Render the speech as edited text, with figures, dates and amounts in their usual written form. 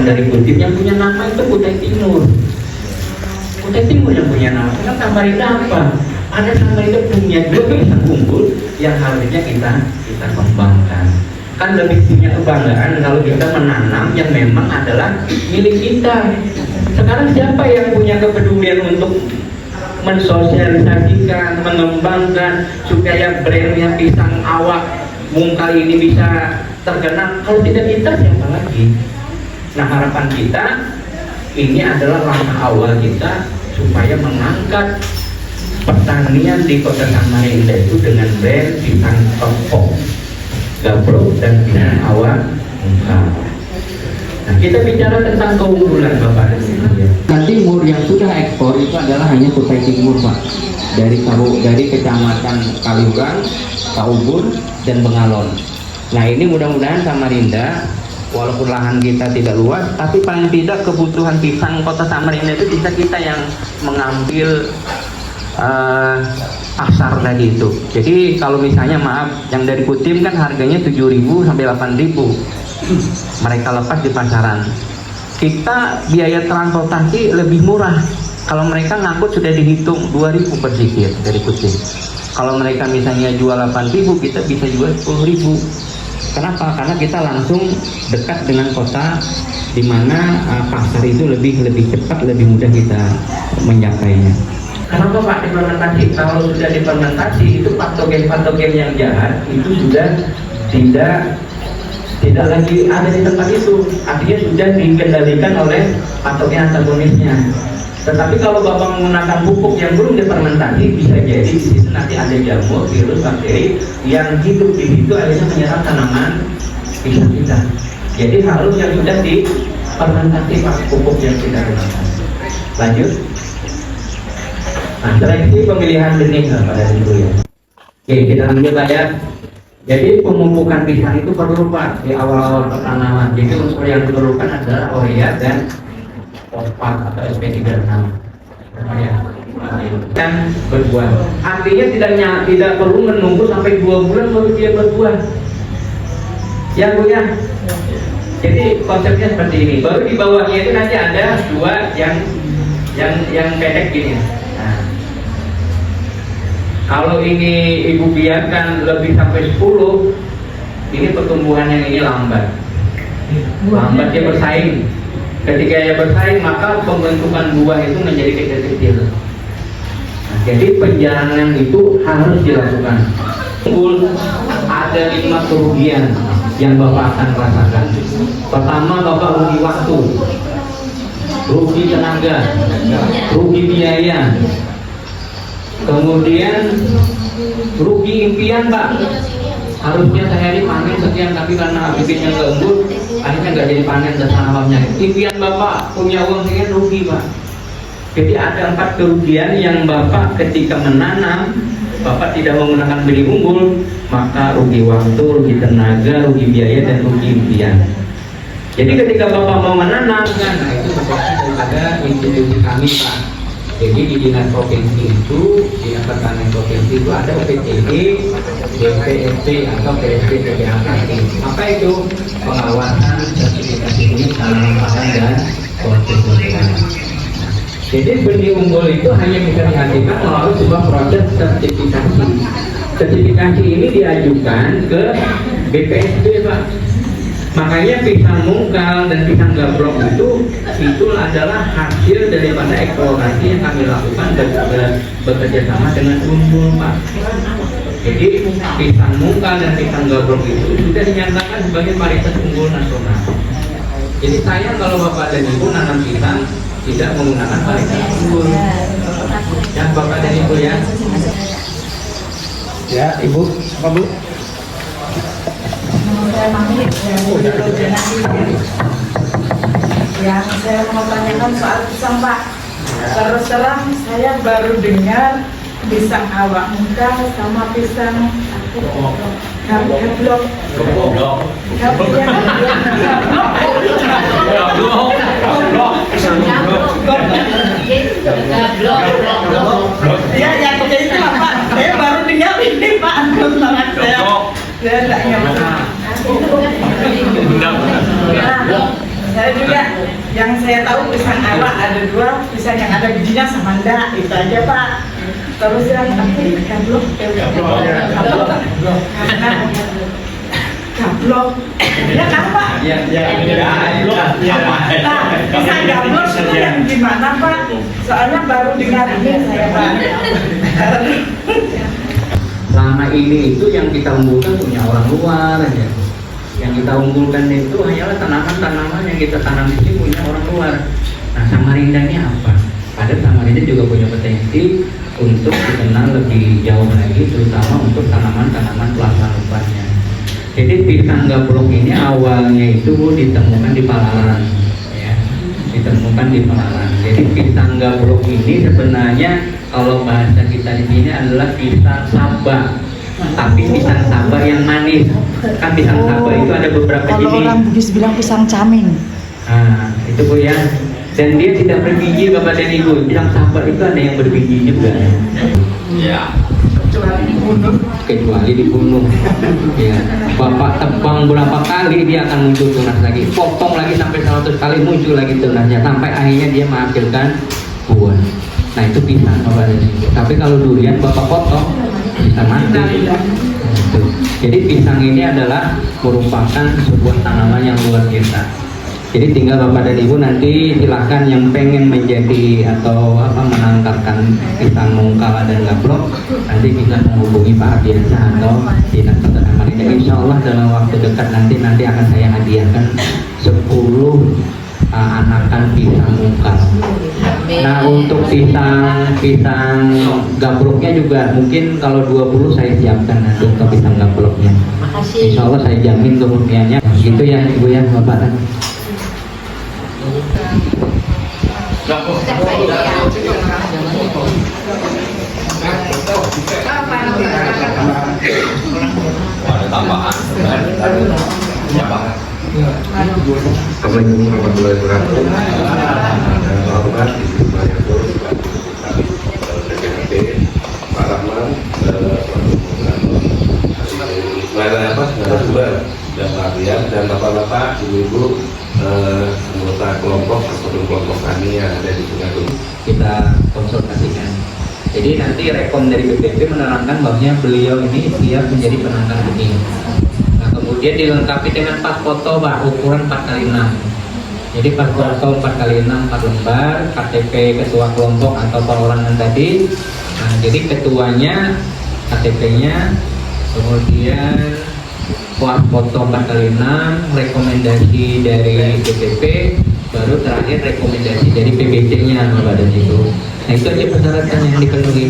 dari Kutim yang punya nama itu Kutai Timur. Kutai Timur yang punya nama. Kan Samarinda apa? Ada Samarinda punya dua pisang unggul yang harusnya kita kembangkan. Kan lebih punya kebanggaan kalau kita menanam yang memang adalah milik kita. Sekarang siapa yang punya kepedulian untuk mensosialisasikan, mengembangkan supaya brandnya pisang awak mungkal ini bisa terkenal? Kalau tidak kita, siapa lagi? Nah, harapan kita ini adalah langkah awal kita supaya mengangkat pertanian di Kota Samarinda itu dengan brand pisang tepung, gabrok dan pisang awak mungkal. Nah, kita bicara tentang keunggulan Bapak dan Ibu ya. Timur yang sudah ekspor itu adalah hanya Kutai Timur, Pak. Dari Kecamatan Kaliurang, Kaubun, dan Bengalon. Nah, ini mudah-mudahan Samarinda, walaupun lahan kita tidak luas, tapi paling tidak kebutuhan pisang Kota Samarinda itu bisa kita yang mengambil pasar tadi itu. Jadi kalau misalnya maaf, yang dari Kutim kan harganya 7.000 sampai 8.000. Mereka lepas di pasaran. Kita biaya transportasi lebih murah. Kalau mereka ngangkut sudah dihitung 2.000 per sikir dari Kutim. Kalau mereka misalnya jual 8.000, kita bisa jual 10.000. Kenapa? Karena kita langsung dekat dengan kota, di mana pasar itu lebih cepat, lebih mudah kita menyapainya. Kenapa Pak difermentasi? Kalau sudah difermentasi itu patogen yang jahat itu sudah tidak lagi ada di tempat itu, artinya sudah dikendalikan oleh patogen antagonisnya. Tetapi kalau Bapak menggunakan pupuk yang belum difermentasi, bisa jadi di situ nanti ada jamur, virus, bakteri yang hidup di situ akhirnya menyerang tanaman pisang kita. Jadi harus yang sudah difermentasi Pak, pupuk yang kita gunakan. Lanjut. Nah, seleksi pemilihan benih pada itu ya. Oke, kita lanjut ya. Jadi pemupukan pisang itu perlu Pak di awal pertanaman. Jadi unsur yang diperlukan adalah urea dan fosfat atau SP36. Ya. Dan berbuah. Artinya tidak perlu menunggu sampai 2 bulan baru dia berbuah. Ya Bu ya. Jadi konsepnya seperti ini. Baru di bawahnya itu nanti ada 2 yang pendek gini. Nah, kalau ini ibu biarkan lebih sampai 10, ini pertumbuhan yang ini lambat dia bersaing. Ketika dia bersaing, maka pembentukan buah itu menjadi kecil-kecil. Nah, jadi penjaranan itu harus dilakukan. Ada 5 kerugian yang Bapak akan rasakan. Pertama, Bapak rugi waktu, rugi tenaga, rugi biaya, kemudian rugi impian Pak. Harusnya saya ini panen sekian, tapi karena bibitnya lembut, akhirnya nggak jadi panen dan tanamnya. Impian Bapak punya uang sekian, rugi Pak. Jadi ada 4 kerugian yang Bapak ketika menanam, Bapak tidak menggunakan benih unggul, maka rugi waktu, rugi tenaga, rugi biaya, dan rugi impian. Jadi ketika Bapak mau menanam, nah itu sebabnya daripada institusi kami Pak. Jadi di dinas provinsi itu, dinas pertanian provinsi itu ada UPTD, BPSP atau PSP PPAKT. Apa itu? Pengawasan sertifikasi benih tanaman pangan dan konstitusional. Jadi benih unggul itu hanya bisa dihasilkan melalui sebuah proses sertifikasi. Sertifikasi ini diajukan ke BPSP Pak. Makanya pisang mungkal dan pisang gabrok itu adalah hasil daripada eksplorasi yang kami lakukan bekerja sama dengan unggul Pak. Jadi pisang mungkal dan pisang gabrok itu sudah dinyatakan sebagai varietas unggul nasional. Jadi saya kalau Bapak dan Ibu nanam pisang tidak menggunakan varietas unggul. Ya Bapak dan Ibu ya. Ya Ibu, apa Bu? Yang saya mau tanyakan soal pisang Pak. Terus terang saya baru dengar pisang awak muda sama pisang gablok. Ya yang itu Pak. Saya baru dengar ini Pak. Sangat saya tidak nyaman. Saya juga Yang saya tahu pisang awak ada 2, pisang yang ada bijinya sama enggak, itu aja Pak. Terus yang gablok, gablok, ya kan Pak? Ya, Nah, pisang gablok itu yang gimana Pak? Soalnya baru dengar ini saya Pak. Selama ini itu yang kita unggulkan punya orang luar aja. Yang kita unggulkan itu hanyalah tanaman-tanaman yang kita tanam di sini punya orang luar. Nah, Samarinda ini apa? Padahal Samarinda juga punya potensi untuk dikenal lebih jauh lagi, terutama untuk tanaman-tanaman pelaksana. Jadi pisang gablok ini awalnya itu ditemukan di Palaran, ya, ditemukan di Palaran. Jadi pisang gablok ini sebenarnya kalau bahasa kita di sini adalah pisang Sabah, tapi pisang Sabah yang manis. Kan pisang Sabah itu ada beberapa Kalau jenis. orang Bugis bilang pisang caming. Nah, itu Bu ya. Dan dia tidak berbiji kepada Ibu. Pisang Sabah itu ada yang berbiji juga. Ya. Kecuali dibunuh. Ya. Bapak tebang berapa kali dia akan muncul tunas lagi. Potong lagi sampai 100 kali muncul lagi tunasnya sampai akhirnya dia menghasilkan buah. Nah itu pisang Bapak dari situ. Tapi kalau durian Bapak potong bisa mati. Gitu. Jadi pisang ini adalah merupakan sebuah tanaman yang luar biasa. Jadi tinggal Bapak dan Ibu nanti silahkan yang pengen menjadi atau menangkarkan pisang mungkala dan gablok nanti bisa menghubungi Pak Ardiansyah atau Dinas Peternakan Samarinda. Insya Allah dalam waktu dekat nanti akan saya hadiahkan 10 anakan pisang mungkal. Nah untuk pisang gabloknya juga mungkin kalau 20 saya siapkan nanti untuk pisang gabloknya. Insya Allah saya jamin kemudiannya. Gitu ya Ibu ya Bapak. Ada tambahan. Ya Pak. Assalamualaikum warahmatullahi wabarakatuh. Selamat Ibu Mayatur, DPRD, Pak Rahman, narasumber dan Pak Ardian dan bapak-bapak, ibu-ibu, anggota kelompok atau kelompok tani yang ada di Sungai Gunung. Kita konsultasikan. Jadi nanti rekom dari BPP menerangkan bahwa beliau ini siap menjadi penangkar benih. Nah kemudian dilengkapi dengan 4 foto Pak, ukuran 4x6. Jadi 4 foto 4x6 4 lembar, KTP ketua kelompok atau perorangan tadi. Nah jadi ketuanya, KTP-nya, kemudian foto 4x6, rekomendasi dari BPP, baru terakhir rekomendasi dari PBC-nya Bapak dan Ibu. Nah itu aja persyaratan yang dipenuhi.